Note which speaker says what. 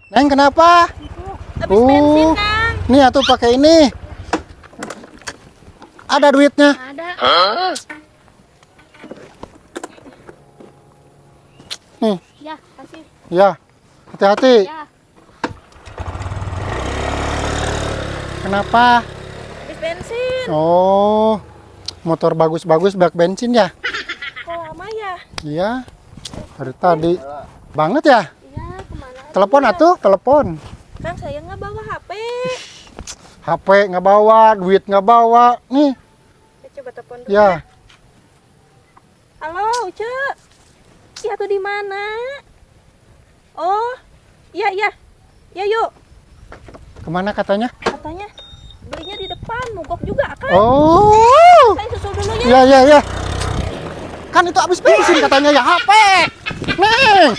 Speaker 1: Neng, kenapa?
Speaker 2: Habis bensin, Kang.
Speaker 1: Nih atuh pakai ini. Ada duitnya?
Speaker 2: Ada.
Speaker 1: Nih,
Speaker 2: Ya, kasih.
Speaker 1: ya. Hati-hati.
Speaker 2: Ya,
Speaker 1: Kenapa?
Speaker 2: habis bensin.
Speaker 1: Oh, motor bagus-bagus bak bensin ya?
Speaker 2: Kok lama ya?
Speaker 1: Iya. Dari tadi. Banget ya?
Speaker 2: Iya, kemana aja
Speaker 1: Telepon
Speaker 2: ya?
Speaker 1: atuh, telepon.
Speaker 2: Kang, saya nggak bawa HP.
Speaker 1: HP nggak bawa, duit nggak bawa. Nih,
Speaker 2: Coba telepon dulu.
Speaker 1: ya.
Speaker 2: Halo, Uce. Iya tuh di mana? Oh, iya iya. Ya yuk.
Speaker 1: Kemana katanya?
Speaker 2: Katanya belinya di depan, mogok juga kan?
Speaker 1: Oh,
Speaker 2: Saya susul dulu ya.
Speaker 1: ya ya ya. Kan itu habis bensin katanya ya HP. Neng.